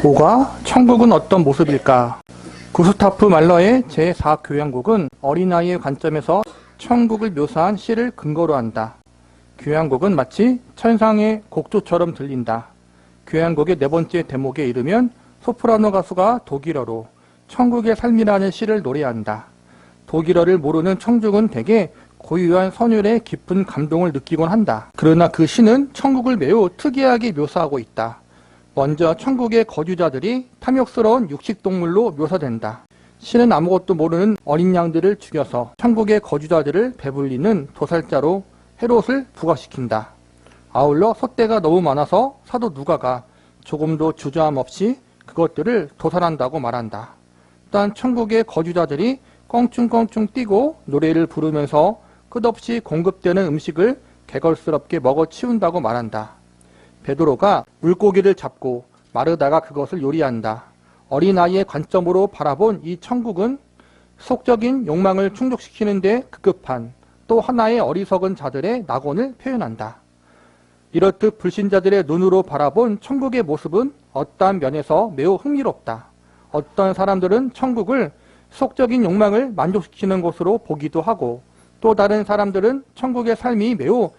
5가 천국은 어떤 모습일까? 구스타프 말러의 제4교향곡은 어린아이의 관점에서 천국을 묘사한 시를 근거로 한다. 교향곡은 마치 천상의 곡조처럼 들린다. 교향곡의 네 번째 대목에 이르면 소프라노 가수가 독일어로 천국의 삶이라는 시를 노래한다. 독일어를 모르는 청중은 대개 고유한 선율에 깊은 감동을 느끼곤 한다. 그러나 그 시는 천국을 매우 특이하게 묘사하고 있다. 먼저 천국의 거주자들이 탐욕스러운 육식동물로 묘사된다. 시는 아무것도 모르는 어린 양들을 죽여서 천국의 거주자들을 배불리는 도살자로 헤롯을 부각시킨다. 아울러 소떼가 너무 많아서 사도 누가가 조금도 주저함 없이 그것들을 도살한다고 말한다. 또한 천국의 거주자들이 껑충껑충 뛰고 노래를 부르면서 끝없이 공급되는 음식을 개걸스럽게 먹어치운다고 말한다. 베드로가 물고기를 잡고 마르다가 그것을 요리한다. 어린아이의 관점으로 바라본 이 천국은 속적인 욕망을 충족시키는 데 급급한 또 하나의 어리석은 자들의 낙원을 표현한다. 이렇듯 불신자들의 눈으로 바라본 천국의 모습은 어떠한 면에서 매우 흥미롭다. 어떤 사람들은 천국을 속적인 욕망을 만족시키는 곳으로 보기도 하고 또 다른 사람들은 천국의 삶이 매우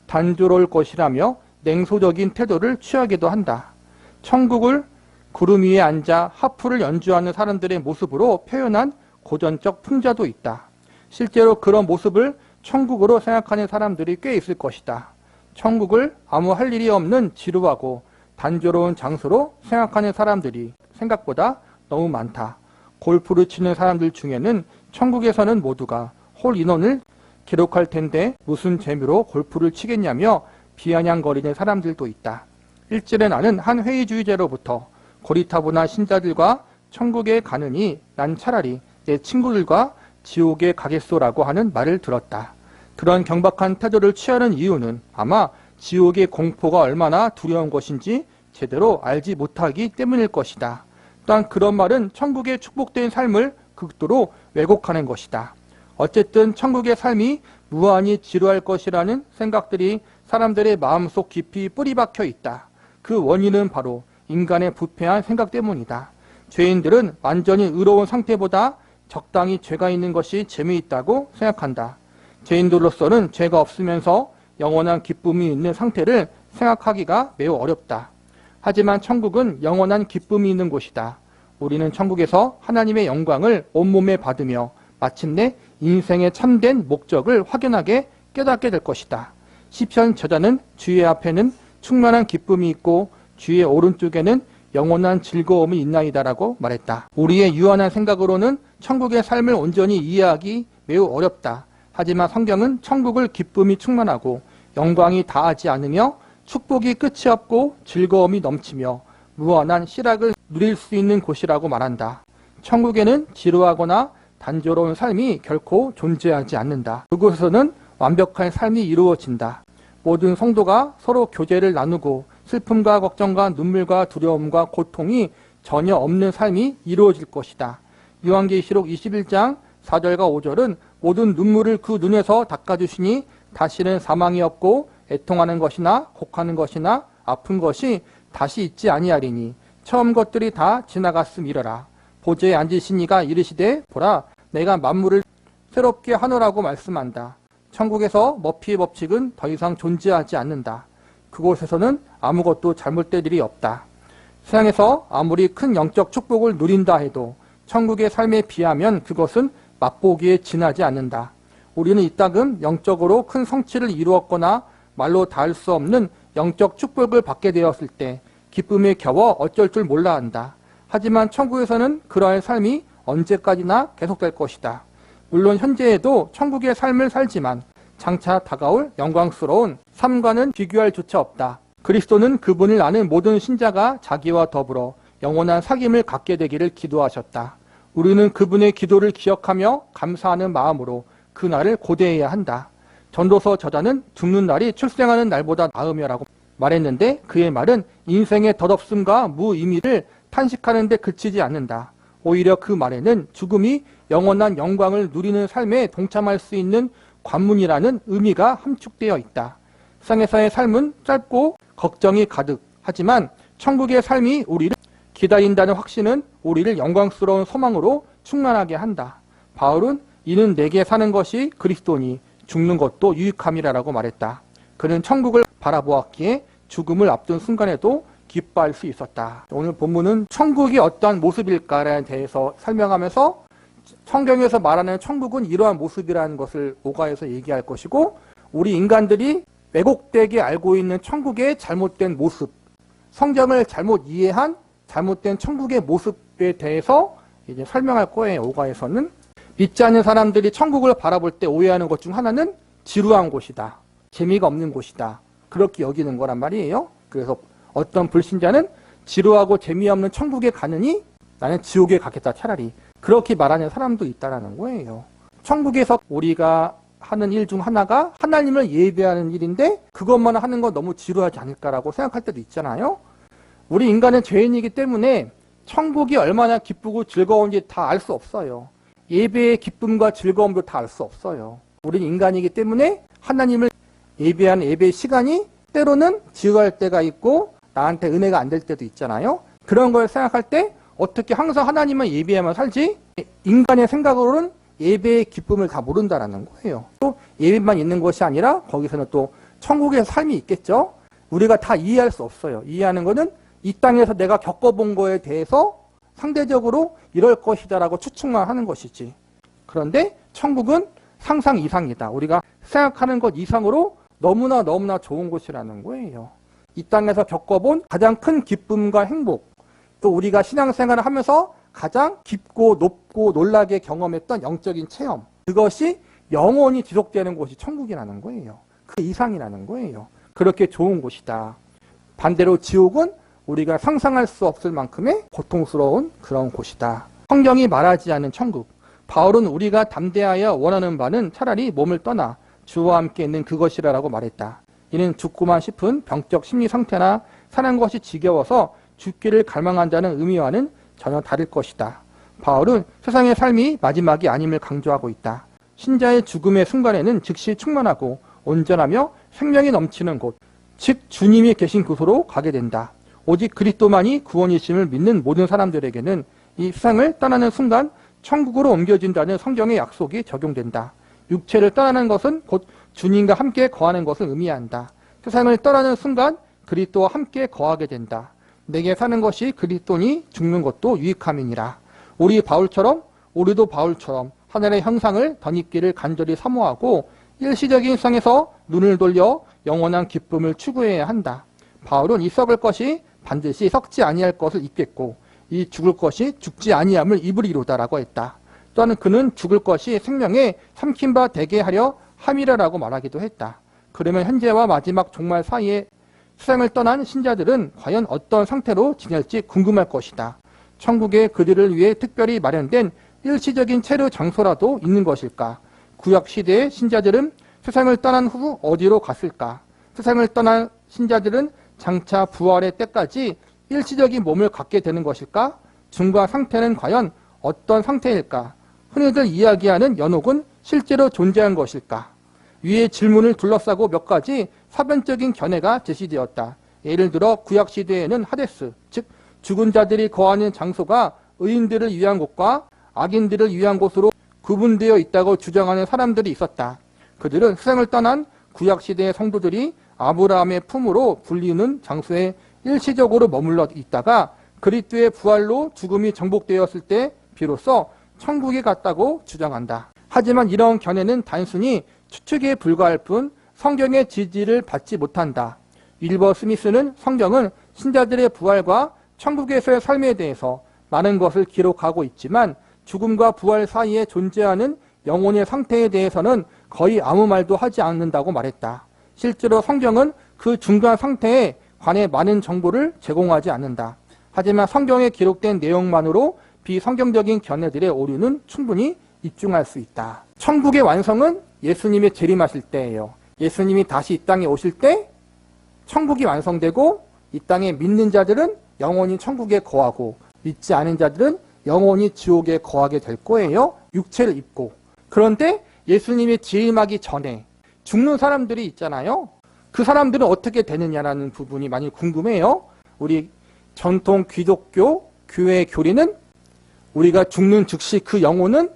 단조로울 것이라며 냉소적인 태도를 취하기도 한다. 천국을 구름 위에 앉아 하프를 연주하는 사람들의 모습으로 표현한 고전적 풍자도 있다. 실제로 그런 모습을 천국으로 생각하는 사람들이 꽤 있을 것이다. 천국을 아무 할 일이 없는 지루하고 단조로운 장소로 생각하는 사람들이 생각보다 너무 많다. 골프를 치는 사람들 중에는 천국에서는 모두가 홀 인원을 기록할 텐데 무슨 재미로 골프를 치겠냐며 비아냥거리는 사람들도 있다. 일전에 나는 한 회의주의자로부터 고리타분한 신자들과 천국에 가느니 난 차라리 내 친구들과 지옥에 가겠소라고 하는 말을 들었다. 그런 경박한 태도를 취하는 이유는 아마 지옥의 공포가 얼마나 두려운 것인지 제대로 알지 못하기 때문일 것이다. 또한 그런 말은 천국의 축복된 삶을 극도로 왜곡하는 것이다. 어쨌든 천국의 삶이 무한히 지루할 것이라는 생각들이 사람들의 마음속 깊이 뿌리박혀 있다. 그 원인은 바로 인간의 부패한 생각 때문이다. 죄인들은 완전히 의로운 상태보다 적당히 죄가 있는 것이 재미있다고 생각한다. 죄인들로서는 죄가 없으면서 영원한 기쁨이 있는 상태를 생각하기가 매우 어렵다. 하지만 천국은 영원한 기쁨이 있는 곳이다. 우리는 천국에서 하나님의 영광을 온몸에 받으며 마침내 인생의 참된 목적을 확연하게 깨닫게 될 것이다. 시편 저자는 주의 앞에는 충만한 기쁨이 있고 주의 오른쪽에는 영원한 즐거움이 있나이다라고 말했다. 우리의 유한한 생각으로는 천국의 삶을 온전히 이해하기 매우 어렵다. 하지만 성경은 천국을 기쁨이 충만하고 영광이 다하지 않으며 축복이 끝이 없고 즐거움이 넘치며 무한한 실학을 누릴 수 있는 곳이라고 말한다. 천국에는 지루하거나 단조로운 삶이 결코 존재하지 않는다. 그곳에서는 완벽한 삶이 이루어진다. 모든 성도가 서로 교제를 나누고 슬픔과 걱정과 눈물과 두려움과 고통이 전혀 없는 삶이 이루어질 것이다. 요한계시록 21장 4절과 5절은 모든 눈물을 그 눈에서 닦아주시니 다시는 사망이 없고 애통하는 것이나 곡하는 것이나 아픈 것이 다시 있지 아니하리니 처음 것들이 다 지나갔음이러라. 보좌에 앉으신 이가 이르시되 보라 내가 만물을 새롭게 하노라고 말씀한다. 천국에서 머피의 법칙은 더 이상 존재하지 않는다. 그곳에서는 아무것도 잘못될 일이 없다. 세상에서 아무리 큰 영적 축복을 누린다 해도 천국의 삶에 비하면 그것은 맛보기에 지나지 않는다. 우리는 이따금 영적으로 큰 성취를 이루었거나 말로 닿을 수 없는 영적 축복을 받게 되었을 때 기쁨에 겨워 어쩔 줄 몰라 한다. 하지만 천국에서는 그러한 삶이 언제까지나 계속될 것이다. 물론 현재에도 천국의 삶을 살지만 장차 다가올 영광스러운 삶과는 비교할 조차 없다. 그리스도는 그분을 아는 모든 신자가 자기와 더불어 영원한 사귐을 갖게 되기를 기도하셨다. 우리는 그분의 기도를 기억하며 감사하는 마음으로 그 날을 고대해야 한다. 전도서 저자는 죽는 날이 출생하는 날보다 나으며라고 말했는데 그의 말은 인생의 덧없음과 무의미를 탄식하는 데 그치지 않는다. 오히려 그 말에는 죽음이 영원한 영광을 누리는 삶에 동참할 수 있는 관문이라는 의미가 함축되어 있다. 세상에서의 삶은 짧고 걱정이 가득 하지만 천국의 삶이 우리를 기다린다는 확신은 우리를 영광스러운 소망으로 충만하게 한다. 바울은 이는 내게 사는 것이 그리스도니 죽는 것도 유익함이라고 말했다. 그는 천국을 바라보았기에 죽음을 앞둔 순간에도 기뻐할 수 있었다. 오늘 본문은 천국이 어떠한 모습일까에 대해서 설명하면서 성경에서 말하는 천국은 이러한 모습이라는 것을 오가에서 얘기할 것이고, 우리 인간들이 왜곡되게 알고 있는 천국의 잘못된 모습, 성경을 잘못 이해한 잘못된 천국의 모습에 대해서 이제 설명할 거예요. 오가에서는 믿지 않는 사람들이 천국을 바라볼 때 오해하는 것 중 하나는 지루한 곳이다, 재미가 없는 곳이다, 그렇게 여기는 거란 말이에요. 그래서 어떤 불신자는 지루하고 재미없는 천국에 가느니 나는 지옥에 가겠다, 차라리 그렇게 말하는 사람도 있다라는 거예요. 천국에서 우리가 하는 일 중 하나가 하나님을 예배하는 일인데 그것만 하는 건 너무 지루하지 않을까라고 생각할 때도 있잖아요. 우리 인간은 죄인이기 때문에 천국이 얼마나 기쁘고 즐거운지 다 알 수 없어요. 예배의 기쁨과 즐거움도 다 알 수 없어요. 우리는 인간이기 때문에 하나님을 예배하는 예배의 시간이 때로는 지루할 때가 있고 나한테 은혜가 안 될 때도 있잖아요. 그런 걸 생각할 때 어떻게 항상 하나님만 예배하면 살지? 인간의 생각으로는 예배의 기쁨을 다 모른다라는 거예요. 또 예배만 있는 것이 아니라 거기서는 또 천국의 삶이 있겠죠. 우리가 다 이해할 수 없어요. 이해하는 거는 이 땅에서 내가 겪어본 거에 대해서 상대적으로 이럴 것이다라고 추측만 하는 것이지. 그런데 천국은 상상 이상이다. 우리가 생각하는 것 이상으로 너무나 좋은 곳이라는 거예요. 이 땅에서 겪어본 가장 큰 기쁨과 행복, 또 우리가 신앙생활을 하면서 가장 깊고 높고 놀라게 경험했던 영적인 체험, 그것이 영원히 지속되는 곳이 천국이라는 거예요. 그 이상이라는 거예요. 그렇게 좋은 곳이다. 반대로 지옥은 우리가 상상할 수 없을 만큼의 고통스러운 그런 곳이다. 성경이 말하지 않은 천국. 바울은 우리가 담대하여 원하는 바는 차라리 몸을 떠나 주와 함께 있는 그것이라고 말했다. 이는 죽고만 싶은 병적 심리 상태나 사는 것이 지겨워서 죽기를 갈망한다는 의미와는 전혀 다를 것이다. 바울은 세상의 삶이 마지막이 아님을 강조하고 있다. 신자의 죽음의 순간에는 즉시 충만하고 온전하며 생명이 넘치는 곳, 즉 주님이 계신 곳으로 가게 된다. 오직 그리스도만이 구원이심을 믿는 모든 사람들에게는 이 세상을 떠나는 순간 천국으로 옮겨진다는 성경의 약속이 적용된다. 육체를 떠나는 것은 곧 주님과 함께 거하는 것을 의미한다. 세상을 떠나는 순간 그리스도와 함께 거하게 된다. 내게 사는 것이 그리스도니 죽는 것도 유익함이니라. 우리도 바울처럼 하늘의 형상을 덧입기를 간절히 사모하고 일시적인 세상에서 눈을 돌려 영원한 기쁨을 추구해야 한다. 바울은 이 썩을 것이 반드시 썩지 아니할 것을 입겠고 이 죽을 것이 죽지 아니함을 입으리로다라고 했다. 또한 그는 죽을 것이 생명에 삼킨 바 되게 하려 함이라라고 말하기도 했다. 그러면 현재와 마지막 종말 사이에 세상을 떠난 신자들은 과연 어떤 상태로 지낼지 궁금할 것이다. 천국에 그들을 위해 특별히 마련된 일시적인 체류 장소라도 있는 것일까? 구약 시대의 신자들은 세상을 떠난 후 어디로 갔을까? 세상을 떠난 신자들은 장차 부활의 때까지 일시적인 몸을 갖게 되는 것일까? 중과 상태는 과연 어떤 상태일까? 흔히들 이야기하는 연옥은 실제로 존재한 것일까? 위의 질문을 둘러싸고 몇 가지 사변적인 견해가 제시되었다. 예를 들어 구약 시대에는 하데스, 즉 죽은 자들이 거하는 장소가 의인들을 위한 곳과 악인들을 위한 곳으로 구분되어 있다고 주장하는 사람들이 있었다. 그들은 세상을 떠난 구약 시대의 성도들이 아브라함의 품으로 불리는 장소에 일시적으로 머물러 있다가 그리스도의 부활로 죽음이 정복되었을 때 비로소 천국에 갔다고 주장한다. 하지만 이런 견해는 단순히 추측에 불과할 뿐 성경의 지지를 받지 못한다. 윌버 스미스는 성경은 신자들의 부활과 천국에서의 삶에 대해서 많은 것을 기록하고 있지만 죽음과 부활 사이에 존재하는 영혼의 상태에 대해서는 거의 아무 말도 하지 않는다고 말했다. 실제로 성경은 그 중간 상태에 관해 많은 정보를 제공하지 않는다. 하지만 성경에 기록된 내용만으로 비성경적인 견해들의 오류는 충분히 입증할 수 있다. 천국의 완성은 예수님이 재림하실 때예요. 예수님이 다시 이 땅에 오실 때 천국이 완성되고 이 땅에 믿는 자들은 영원히 천국에 거하고 믿지 않은 자들은 영원히 지옥에 거하게 될 거예요. 육체를 입고. 그런데 예수님이 재림하기 전에 죽는 사람들이 있잖아요. 그 사람들은 어떻게 되느냐라는 부분이 많이 궁금해요. 우리 전통 기독교 교회의 교리는 우리가 죽는 즉시 그 영혼은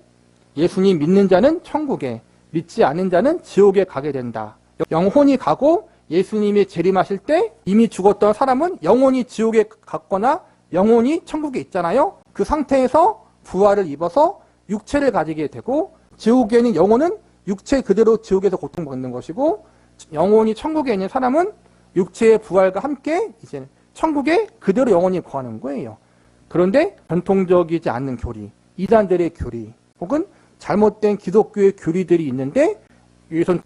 예수님 믿는 자는 천국에, 믿지 않은 자는 지옥에 가게 된다. 영혼이 가고 예수님이 재림하실 때 이미 죽었던 사람은 영혼이 지옥에 갔거나 영혼이 천국에 있잖아요. 그 상태에서 부활을 입어서 육체를 가지게 되고, 지옥에 있는 영혼은 육체 그대로 지옥에서 고통받는 것이고, 영혼이 천국에 있는 사람은 육체의 부활과 함께 이제 천국에 그대로 영혼이 거하는 거예요. 그런데 전통적이지 않는 교리, 이단들의 교리, 혹은 잘못된 기독교의 교리들이 있는데, 여기서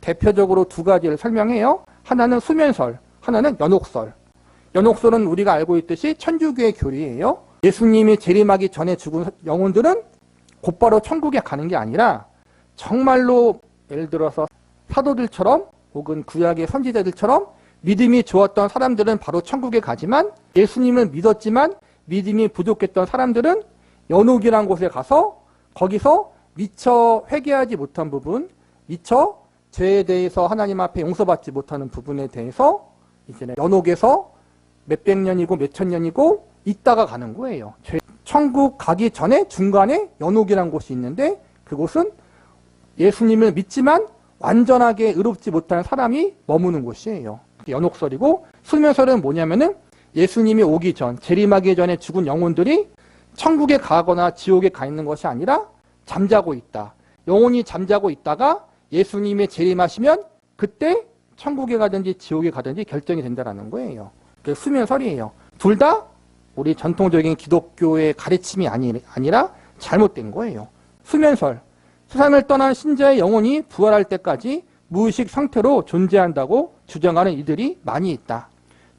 대표적으로 두 가지를 설명해요. 하나는 수면설, 하나는 연옥설. 연옥설은 우리가 알고 있듯이 천주교의 교리예요. 예수님이 재림하기 전에 죽은 영혼들은 곧바로 천국에 가는 게 아니라 정말로 예를 들어서 사도들처럼 혹은 구약의 선지자들처럼 믿음이 좋았던 사람들은 바로 천국에 가지만, 예수님을 믿었지만 믿음이 부족했던 사람들은 연옥이라는 곳에 가서 거기서 미처 회개하지 못한 부분, 미처 죄에 대해서 하나님 앞에 용서받지 못하는 부분에 대해서 이제 연옥에서 몇백 년이고 몇천 년이고 있다가 가는 거예요. 천국 가기 전에 중간에 연옥이라는 곳이 있는데, 그곳은 예수님을 믿지만 완전하게 의롭지 못한 사람이 머무는 곳이에요. 연옥설이고, 수면설은 뭐냐면은 예수님이 오기 전, 재림하기 전에 죽은 영혼들이 천국에 가거나 지옥에 가 있는 것이 아니라 잠자고 있다. 영혼이 잠자고 있다가 예수님이 재림하시면 그때 천국에 가든지 지옥에 가든지 결정이 된다는 거예요. 그게 수면설이에요. 둘 다 우리 전통적인 기독교의 가르침이 아니라 잘못된 거예요. 수면설, 세상을 떠난 신자의 영혼이 부활할 때까지 무의식 상태로 존재한다고 주장하는 이들이 많이 있다.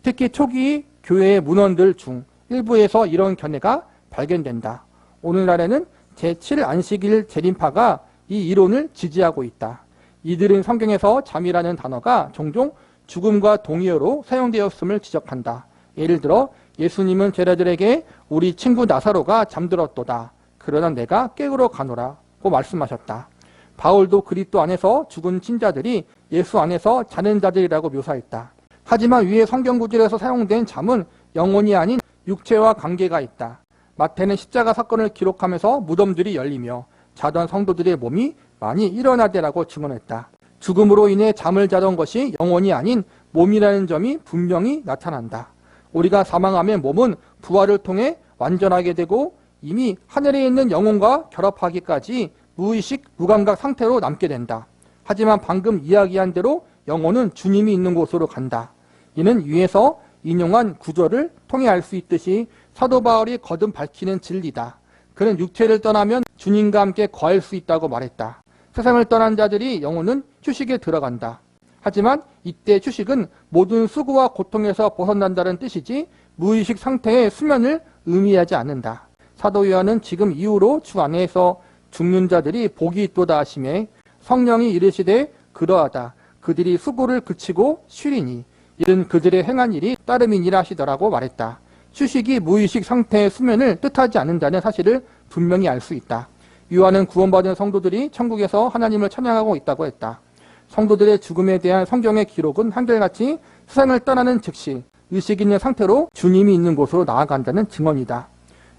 특히 초기 교회의 문헌들 중 일부에서 이런 견해가 발견된다. 오늘날에는 제7안식일 재림파가 이 이론을 지지하고 있다. 이들은 성경에서 잠이라는 단어가 종종 죽음과 동의어로 사용되었음을 지적한다. 예를 들어 예수님은 제자들에게 우리 친구 나사로가 잠들었도다. 그러나 내가 깨우러 가노라고 말씀하셨다. 바울도 그리스도 안에서 죽은 친자들이 예수 안에서 자는 자들이라고 묘사했다. 하지만 위의 성경 구절에서 사용된 잠은 영혼이 아닌 육체와 관계가 있다. 마태는 십자가 사건을 기록하면서 무덤들이 열리며 자던 성도들의 몸이 많이 일어나되라고 증언했다. 죽음으로 인해 잠을 자던 것이 영혼이 아닌 몸이라는 점이 분명히 나타난다. 우리가 사망하면 몸은 부활을 통해 완전하게 되고 이미 하늘에 있는 영혼과 결합하기까지 무의식, 무감각 상태로 남게 된다. 하지만 방금 이야기한 대로 영혼은 주님이 있는 곳으로 간다. 이는 위에서 인용한 구절을 통해 알 수 있듯이 사도 바울이 거듭 밝히는 진리다. 그는 육체를 떠나면 주님과 함께 거할 수 있다고 말했다. 세상을 떠난 자들이 영혼은 휴식에 들어간다. 하지만 이때 휴식은 모든 수고와 고통에서 벗어난다는 뜻이지 무의식 상태의 수면을 의미하지 않는다. 사도 요한은 지금 이후로 주 안에서 죽는 자들이 복이 있도다 하시매 성령이 이르시되 그러하다. 그들이 수고를 그치고 쉬리니 이는 그들의 행한 일이 따름이니라 하시더라고 말했다. 휴식이 무의식 상태의 수면을 뜻하지 않는다는 사실을 분명히 알 수 있다. 요한은 구원받은 성도들이 천국에서 하나님을 찬양하고 있다고 했다. 성도들의 죽음에 대한 성경의 기록은 한결같이 세상을 떠나는 즉시 의식 있는 상태로 주님이 있는 곳으로 나아간다는 증언이다.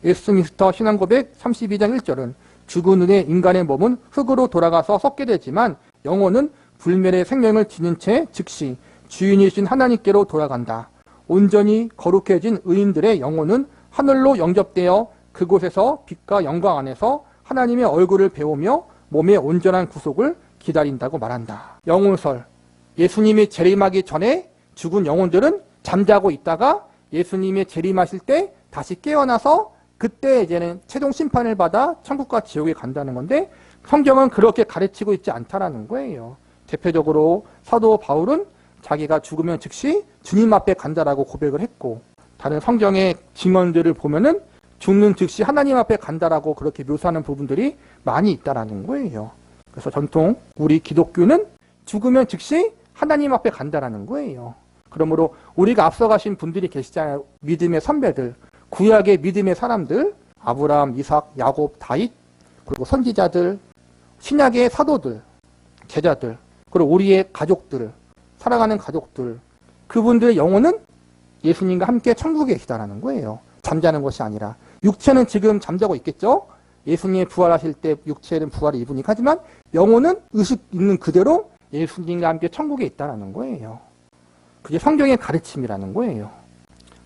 웨스트민스터 신앙고백 32장 1절은 죽은 후에 인간의 몸은 흙으로 돌아가서 썩게 되지만 영혼은 불멸의 생명을 지닌 채 즉시 주인이신 하나님께로 돌아간다. 온전히 거룩해진 의인들의 영혼은 하늘로 영접되어 그곳에서 빛과 영광 안에서 하나님의 얼굴을 배우며 몸의 온전한 구속을 기다린다고 말한다. 영혼설, 예수님이 재림하기 전에 죽은 영혼들은 잠자고 있다가 예수님이 재림하실 때 다시 깨어나서 그때 이제는 최종 심판을 받아 천국과 지옥에 간다는 건데, 성경은 그렇게 가르치고 있지 않다라는 거예요. 대표적으로 사도 바울은 자기가 죽으면 즉시 주님 앞에 간다라고 고백을 했고, 다른 성경의 증언들을 보면은 죽는 즉시 하나님 앞에 간다라고 그렇게 묘사하는 부분들이 많이 있다라는 거예요. 그래서 전통 우리 기독교는 죽으면 즉시 하나님 앞에 간다라는 거예요. 그러므로 우리가 앞서가신 분들이 계시잖아요. 믿음의 선배들, 구약의 믿음의 사람들, 아브라함, 이삭, 야곱, 다윗, 그리고 선지자들, 신약의 사도들, 제자들, 그리고 우리의 가족들, 사랑하는 가족들, 그분들의 영혼은 예수님과 함께 천국에 계시다라는 거예요. 잠자는 것이 아니라. 육체는 지금 잠자고 있겠죠? 예수님이 부활하실 때 육체는 부활을 입으니까. 하지만 영혼은 의식 있는 그대로 예수님과 함께 천국에 있다는 거예요. 그게 성경의 가르침이라는 거예요.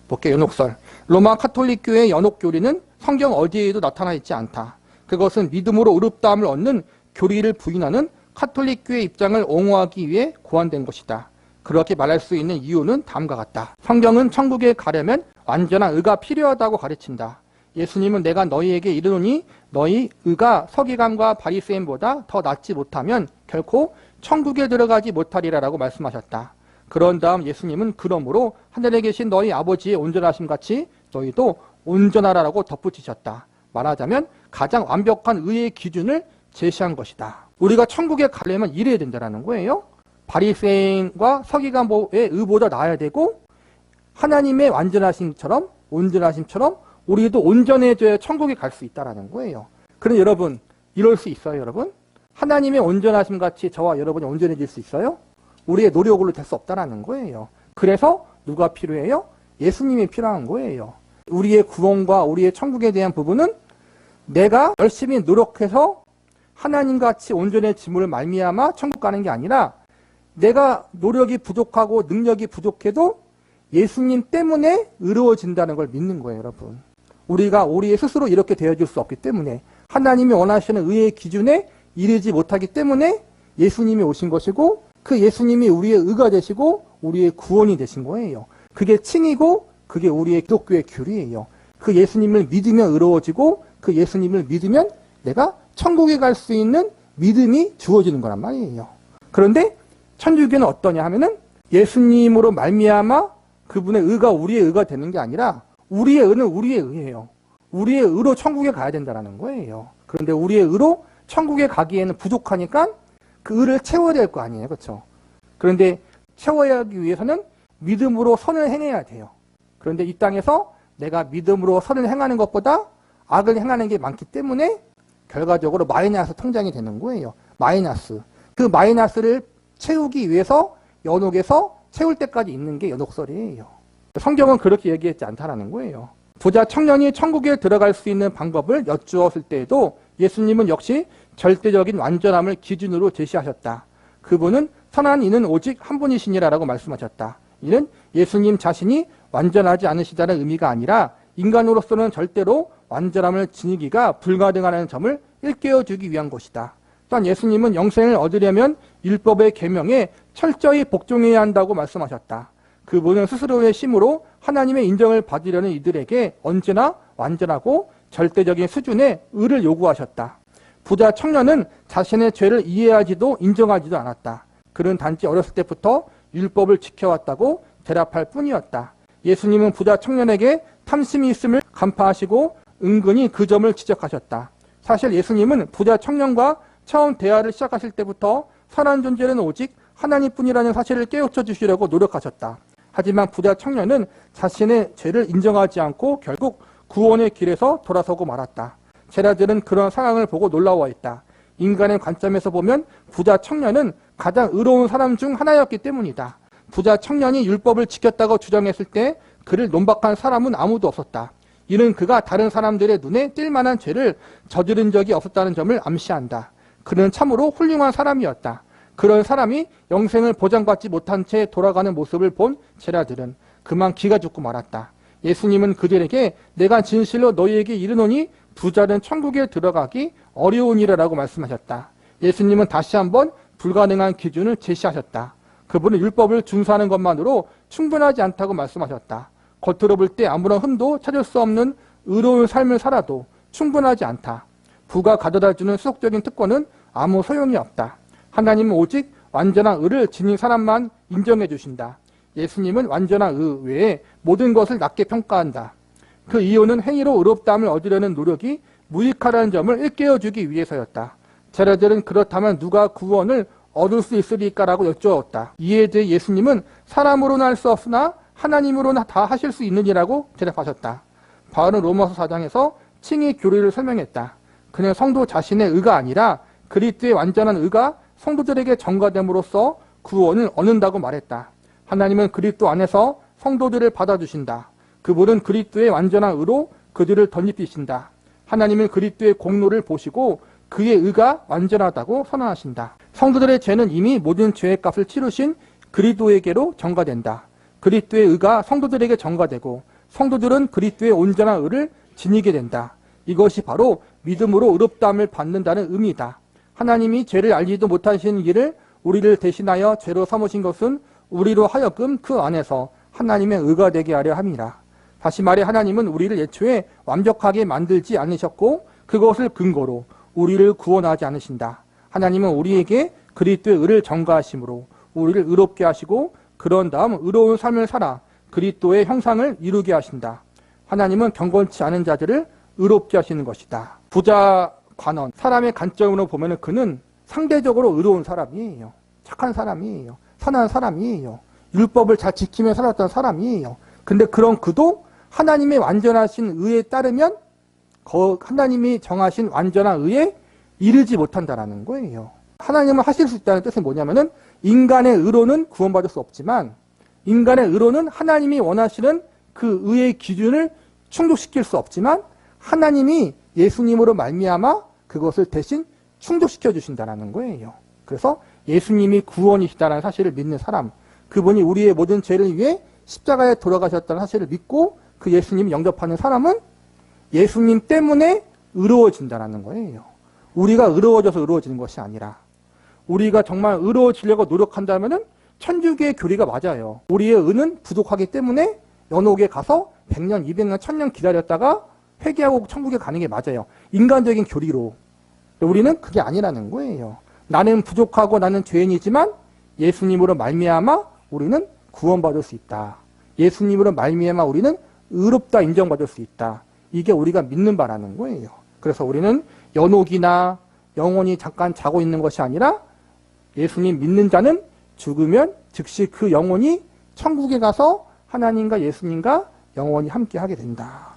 볼게요. 연옥설. 로마 카톨릭 교회의 연옥 교리는 성경 어디에도 나타나 있지 않다. 그것은 믿음으로 의롭다함을 얻는 교리를 부인하는 카톨릭 교회 입장을 옹호하기 위해 고안된 것이다. 그렇게 말할 수 있는 이유는 다음과 같다. 성경은 천국에 가려면 완전한 의가 필요하다고 가르친다. 예수님은 내가 너희에게 이르노니 너희 의가 서기관과 바리새인보다 더 낫지 못하면 결코 천국에 들어가지 못하리라라고 말씀하셨다. 그런 다음 예수님은 그러므로 하늘에 계신 너희 아버지의 온전하심 같이 너희도 온전하라라고 덧붙이셨다. 말하자면 가장 완벽한 의의 기준을 제시한 것이다. 우리가 천국에 가려면 이래야 된다는 거예요. 바리새인과 서기관의 의보다 나아야 되고 하나님의 완전하심처럼 온전하심처럼 우리도 온전해져야 천국에 갈 수 있다는 거예요. 그럼 여러분 이럴 수 있어요, 여러분? 하나님의 온전하심 같이 저와 여러분이 온전해질 수 있어요? 우리의 노력으로 될 수 없다는 거예요. 그래서 누가 필요해요? 예수님이 필요한 거예요. 우리의 구원과 우리의 천국에 대한 부분은 내가 열심히 노력해서 하나님같이 온전해짐을 말미암아 천국 가는 게 아니라 내가 노력이 부족하고 능력이 부족해도 예수님 때문에 의로워진다는 걸 믿는 거예요, 여러분. 우리가 우리의 스스로 이렇게 되어질 수 없기 때문에 하나님이 원하시는 의의 기준에 이르지 못하기 때문에 예수님이 오신 것이고 그 예수님이 우리의 의가 되시고 우리의 구원이 되신 거예요. 그게 칭이고 그게 우리의 기독교의 교리예요. 그 예수님을 믿으면 의로워지고 그 예수님을 믿으면 내가 천국에 갈 수 있는 믿음이 주어지는 거란 말이에요. 그런데 천주교는 어떠냐 하면은 예수님으로 말미암아 그분의 의가 우리의 의가 되는 게 아니라 우리의 의는 우리의 의예요. 우리의 의로 천국에 가야 된다는 거예요. 그런데 우리의 의로 천국에 가기에는 부족하니까 그 의를 채워야 될 거 아니에요. 그렇죠? 그런데 채워야 하기 위해서는 믿음으로 선을 행해야 돼요. 그런데 이 땅에서 내가 믿음으로 선을 행하는 것보다 악을 행하는 게 많기 때문에 결과적으로 마이너스 통장이 되는 거예요. 마이너스. 그 마이너스를 채우기 위해서 연옥에서 채울 때까지 있는 게 연옥설이에요. 성경은 그렇게 얘기했지 않다라는 거예요. 부자 청년이 천국에 들어갈 수 있는 방법을 여쭈었을 때에도 예수님은 역시 절대적인 완전함을 기준으로 제시하셨다. 그분은 선한 이는 오직 한 분이시니라라고 말씀하셨다. 이는 예수님 자신이 완전하지 않으시다는 의미가 아니라 인간으로서는 절대로 완전함을 지니기가 불가능하다는 점을 일깨워주기 위한 것이다. 또한 예수님은 영생을 얻으려면 율법의 계명에 철저히 복종해야 한다고 말씀하셨다. 그분은 스스로의 힘으로 하나님의 인정을 받으려는 이들에게 언제나 완전하고 절대적인 수준의 의를 요구하셨다. 부자 청년은 자신의 죄를 이해하지도 인정하지도 않았다. 그는 단지 어렸을 때부터 율법을 지켜왔다고 대답할 뿐이었다. 예수님은 부자 청년에게 탐심이 있음을 간파하시고 은근히 그 점을 지적하셨다. 사실 예수님은 부자 청년과 처음 대화를 시작하실 때부터 선한 존재는 오직 하나님뿐이라는 사실을 깨우쳐 주시려고 노력하셨다. 하지만 부자 청년은 자신의 죄를 인정하지 않고 결국 구원의 길에서 돌아서고 말았다. 제자들은 그런 상황을 보고 놀라워했다. 인간의 관점에서 보면 부자 청년은 가장 의로운 사람 중 하나였기 때문이다. 부자 청년이 율법을 지켰다고 주장했을 때 그를 논박한 사람은 아무도 없었다. 이는 그가 다른 사람들의 눈에 띌 만한 죄를 저지른 적이 없었다는 점을 암시한다. 그는 참으로 훌륭한 사람이었다. 그런 사람이 영생을 보장받지 못한 채 돌아가는 모습을 본 제자들은 그만 기가 죽고 말았다. 예수님은 그들에게 내가 진실로 너희에게 이르노니 부자는 천국에 들어가기 어려우니라라고 말씀하셨다. 예수님은 다시 한번 불가능한 기준을 제시하셨다. 그분은 율법을 준수하는 것만으로 충분하지 않다고 말씀하셨다. 겉으로 볼 때 아무런 흠도 찾을 수 없는 의로운 삶을 살아도 충분하지 않다. 부가 가져다주는 수속적인 특권은 아무 소용이 없다. 하나님은 오직 완전한 의를 지닌 사람만 인정해 주신다. 예수님은 완전한 의 외에 모든 것을 낮게 평가한다. 그 이유는 행위로 의롭다함을 얻으려는 노력이 무익하다는 점을 일깨워주기 위해서였다. 제자들은 그렇다면 누가 구원을 얻을 수 있으리까라고 여쭈었다. 이에 대해 예수님은 사람으로는 할 수 없으나 하나님으로는 다 하실 수 있느니라고 대답하셨다. 바울은 로마서 4장에서 칭의 교리를 설명했다. 그는 성도 자신의 의가 아니라 그리스도의 완전한 의가 성도들에게 전가됨으로써 구원을 얻는다고 말했다. 하나님은 그리스도 안에서 성도들을 받아주신다. 그분은 그리스도의 완전한 의로 그들을 덧입히신다. 하나님은 그리스도의 공로를 보시고 그의 의가 완전하다고 선언하신다. 성도들의 죄는 이미 모든 죄의 값을 치르신 그리스도에게로 전가된다. 그리스도의 의가 성도들에게 전가되고 성도들은 그리스도의 온전한 의를 지니게 된다. 이것이 바로 믿음으로 의롭다함을 받는다는 의미다. 하나님이 죄를 알지도 못하시는 일을 우리를 대신하여 죄로 삼으신 것은 우리로 하여금 그 안에서 하나님의 의가 되게 하려 함이라. 다시 말해 하나님은 우리를 애초에 완벽하게 만들지 않으셨고 그것을 근거로 우리를 구원하지 않으신다. 하나님은 우리에게 그리스도의 의를 전가하심으로 우리를 의롭게 하시고 그런 다음 의로운 삶을 살아 그리스도의 형상을 이루게 하신다. 하나님은 경건치 않은 자들을 의롭게 하시는 것이다. 부자 관원, 사람의 관점으로 보면 그는 상대적으로 의로운 사람이에요. 착한 사람이에요. 선한 사람이에요. 율법을 잘 지키며 살았던 사람이에요. 근데 그런 그도 하나님의 완전하신 의에 따르면 하나님이 정하신 완전한 의에 이르지 못한다라는 거예요. 하나님은 하실 수 있다는 뜻은 뭐냐면은 인간의 의로는 구원받을 수 없지만 인간의 의로는 하나님이 원하시는 그 의의 기준을 충족시킬 수 없지만 하나님이 예수님으로 말미암아 그것을 대신 충족시켜 주신다는 거예요. 그래서 예수님이 구원이시다는 사실을 믿는 사람, 그분이 우리의 모든 죄를 위해 십자가에 돌아가셨다는 사실을 믿고 그 예수님을 영접하는 사람은 예수님 때문에 의로워진다는 거예요. 우리가 의로워져서 의로워지는 것이 아니라 우리가 정말 의로워지려고 노력한다면 천주교의 교리가 맞아요. 우리의 의는 부족하기 때문에 연옥에 가서 100년, 200년, 1000년 기다렸다가 회개하고 천국에 가는 게 맞아요. 인간적인 교리로. 우리는 그게 아니라는 거예요. 나는 부족하고 나는 죄인이지만 예수님으로 말미암아 우리는 구원받을 수 있다. 예수님으로 말미암아 우리는 의롭다 인정받을 수 있다. 이게 우리가 믿는 바라는 거예요. 그래서 우리는 연옥이나 영원히 잠깐 자고 있는 것이 아니라 예수님 믿는 자는 죽으면 즉시 그 영혼이 천국에 가서 하나님과 예수님과 영원히 함께 하게 된다.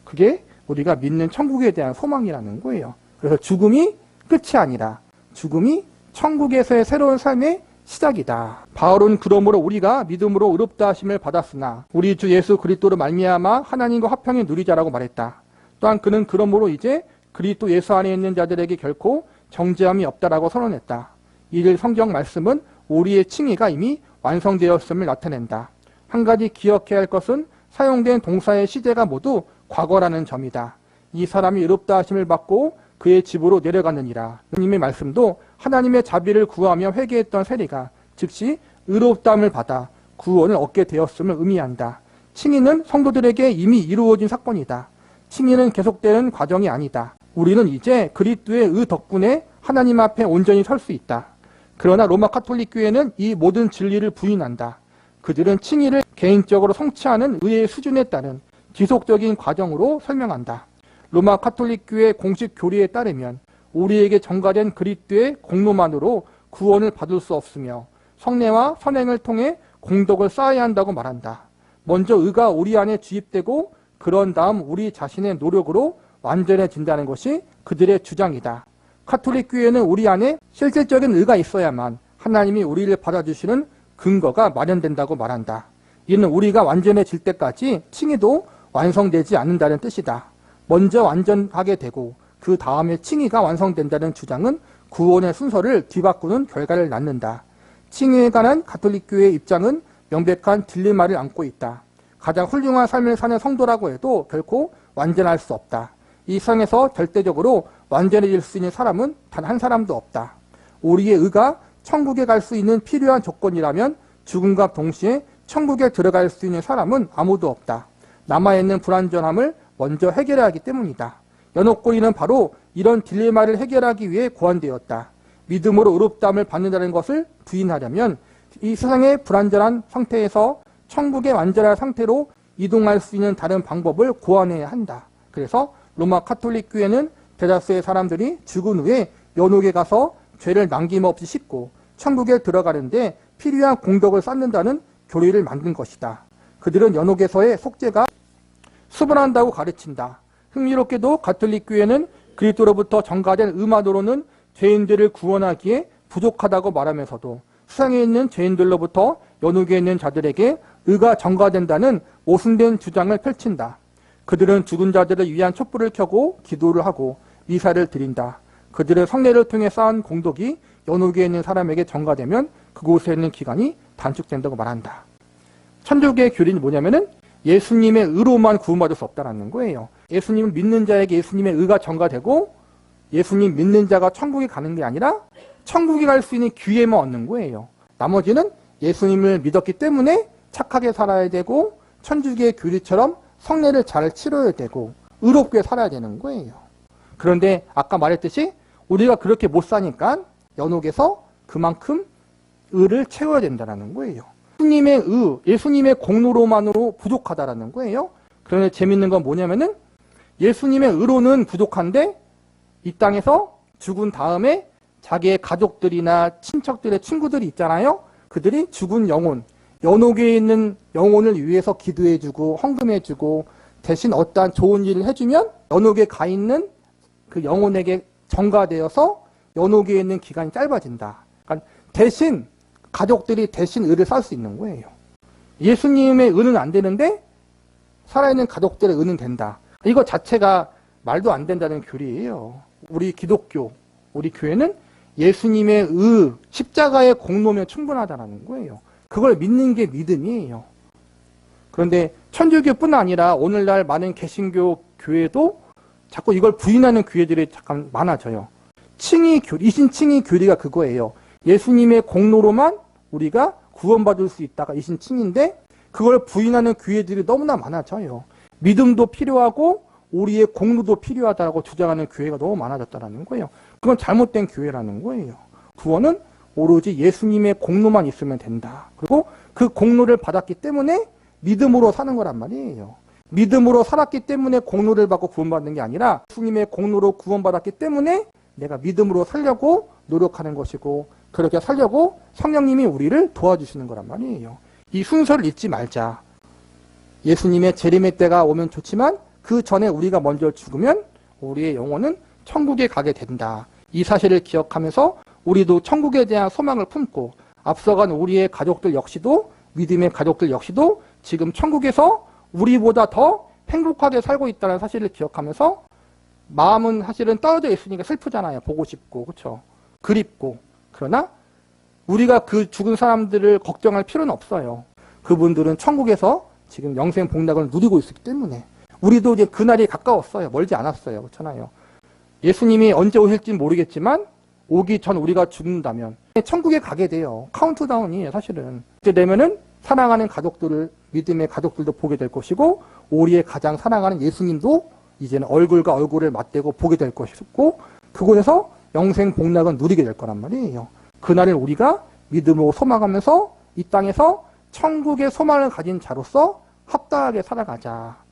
그게 우리가 믿는 천국에 대한 소망이라는 거예요. 그래서 죽음이 끝이 아니라 죽음이 천국에서의 새로운 삶의 시작이다. 바울은 그러므로 우리가 믿음으로 의롭다 하심을 받았으나 우리 주 예수 그리스도로 말미암아 하나님과 화평에 누리자라고 말했다. 또한 그는 그러므로 이제 그리스도 예수 안에 있는 자들에게 결코 정죄함이 없다라고 선언했다. 이를 성경 말씀은 우리의 칭의가 이미 완성되었음을 나타낸다. 한 가지 기억해야 할 것은 사용된 동사의 시제가 모두 과거라는 점이다. 이 사람이 의롭다 하심을 받고 그의 집으로 내려가느니라. 주님의 말씀도 하나님의 자비를 구하며 회개했던 세리가 즉시 의롭다함을 받아 구원을 얻게 되었음을 의미한다. 칭의는 성도들에게 이미 이루어진 사건이다. 칭의는 계속되는 과정이 아니다. 우리는 이제 그리스도의 의 덕분에 하나님 앞에 온전히 설 수 있다. 그러나 로마 카톨릭 교회는 이 모든 진리를 부인한다. 그들은 칭의를 개인적으로 성취하는 의의 수준에 따른 지속적인 과정으로 설명한다. 로마 카톨릭 교회 공식 교리에 따르면 우리에게 전가된 그리스도의 공로만으로 구원을 받을 수 없으며 성례와 선행을 통해 공덕을 쌓아야 한다고 말한다. 먼저 의가 우리 안에 주입되고 그런 다음 우리 자신의 노력으로 완전해진다는 것이 그들의 주장이다. 카톨릭 교회는 우리 안에 실질적인 의가 있어야만 하나님이 우리를 받아주시는 근거가 마련된다고 말한다. 이는 우리가 완전해질 때까지 칭의도 완성되지 않는다는 뜻이다. 먼저 완전하게 되고 그 다음에 칭의가 완성된다는 주장은 구원의 순서를 뒤바꾸는 결과를 낳는다. 칭의에 관한 가톨릭 교회의 입장은 명백한 딜레마를 안고 있다. 가장 훌륭한 삶을 사는 성도라고 해도 결코 완전할 수 없다. 이 세상에서 절대적으로 완전해질 수 있는 사람은 단 한 사람도 없다. 우리의 의가 천국에 갈 수 있는 필요한 조건이라면 죽음과 동시에 천국에 들어갈 수 있는 사람은 아무도 없다. 남아있는 불완전함을 먼저 해결해야 하기 때문이다. 연옥고리는 바로 이런 딜레마를 해결하기 위해 고안되었다. 믿음으로 의롭다함을 받는다는 것을 부인하려면 이 세상의 불완전한 상태에서 천국의 완전한 상태로 이동할 수 있는 다른 방법을 고안해야 한다. 그래서 로마 카톨릭 교회는 대다수의 사람들이 죽은 후에 연옥에 가서 죄를 남김없이 씻고 천국에 들어가는데 필요한 공덕을 쌓는다는 교리를 만든 것이다. 그들은 연옥에서의 속죄가 수분한다고 가르친다. 흥미롭게도 가톨릭 교회는 그리스도로부터 전가된 의만으로는 죄인들을 구원하기에 부족하다고 말하면서도 세상에 있는 죄인들로부터 연옥에 있는 자들에게 의가 전가된다는 모순된 주장을 펼친다. 그들은 죽은 자들을 위한 촛불을 켜고 기도를 하고 미사를 드린다. 그들의 성례를 통해 쌓은 공덕이 연옥에 있는 사람에게 전가되면 그곳에 있는 기간이 단축된다고 말한다. 천주교의 교리는 뭐냐면은 예수님의 의로만 구원받을 수 없다는 거예요. 예수님을 믿는 자에게 예수님의 의가 전가되고 예수님 믿는 자가 천국에 가는 게 아니라 천국에 갈 수 있는 기회만 얻는 거예요. 나머지는 예수님을 믿었기 때문에 착하게 살아야 되고 천주교의 교리처럼 성례를 잘 치러야 되고 의롭게 살아야 되는 거예요. 그런데 아까 말했듯이 우리가 그렇게 못 사니까 연옥에서 그만큼 의를 채워야 된다는 거예요. 예수님의 의, 예수님의 공로로만으로 부족하다라는 거예요. 그런데 재밌는 건 뭐냐면은 예수님의 의로는 부족한데 이 땅에서 죽은 다음에 자기의 가족들이나 친척들의 친구들이 있잖아요. 그들이 죽은 영혼, 연옥에 있는 영혼을 위해서 기도해주고 헌금해주고 대신 어떠한 좋은 일을 해주면 연옥에 가 있는 그 영혼에게 전가되어서 연옥에 있는 기간이 짧아진다. 그러니까 대신 가족들이 대신 의를 쌓을 수 있는 거예요. 예수님의 의는 안 되는데 살아있는 가족들의 의는 된다. 이거 자체가 말도 안 된다는 교리예요. 우리 기독교, 우리 교회는 예수님의 의, 십자가의 공로면 충분하다는 거예요. 그걸 믿는 게 믿음이에요. 그런데 천주교뿐 아니라 오늘날 많은 개신교 교회도 자꾸 이걸 부인하는 교회들이 잠깐 많아져요. 칭의 교리, 이신칭의 교리가 그거예요. 예수님의 공로로만 우리가 구원받을 수 있다가 이신칭인데 그걸 부인하는 교회들이 너무나 많아져요. 믿음도 필요하고 우리의 공로도 필요하다고 주장하는 교회가 너무 많아졌다는 거예요. 그건 잘못된 교회라는 거예요. 구원은 오로지 예수님의 공로만 있으면 된다. 그리고 그 공로를 받았기 때문에 믿음으로 사는 거란 말이에요. 믿음으로 살았기 때문에 공로를 받고 구원받는 게 아니라 예수님의 공로로 구원받았기 때문에 내가 믿음으로 살려고 노력하는 것이고 그렇게 살려고 성령님이 우리를 도와주시는 거란 말이에요. 이 순서를 잊지 말자. 예수님의 재림의 때가 오면 좋지만 그 전에 우리가 먼저 죽으면 우리의 영혼은 천국에 가게 된다. 이 사실을 기억하면서 우리도 천국에 대한 소망을 품고 앞서간 우리의 가족들 역시도 믿음의 가족들 역시도 지금 천국에서 우리보다 더 행복하게 살고 있다는 사실을 기억하면서 마음은 사실은 떨어져 있으니까 슬프잖아요. 보고 싶고 그렇죠. 그립고. 그러나 우리가 그 죽은 사람들을 걱정할 필요는 없어요. 그분들은 천국에서 지금 영생 복락을 누리고 있기 때문에 우리도 이제 그날이 가까웠어요. 멀지 않았어요. 그렇잖아요. 예수님이 언제 오실지 모르겠지만 오기 전 우리가 죽는다면 천국에 가게 돼요. 카운트다운이에요. 사실은. 그때 되면은 사랑하는 가족들을 믿음의 가족들도 보게 될 것이고 우리의 가장 사랑하는 예수님도 이제는 얼굴과 얼굴을 맞대고 보게 될 것이고 그곳에서 영생 복락은 누리게 될 거란 말이에요. 그날을 우리가 믿음으로 소망하면서 이 땅에서 천국의 소망을 가진 자로서 합당하게 살아가자.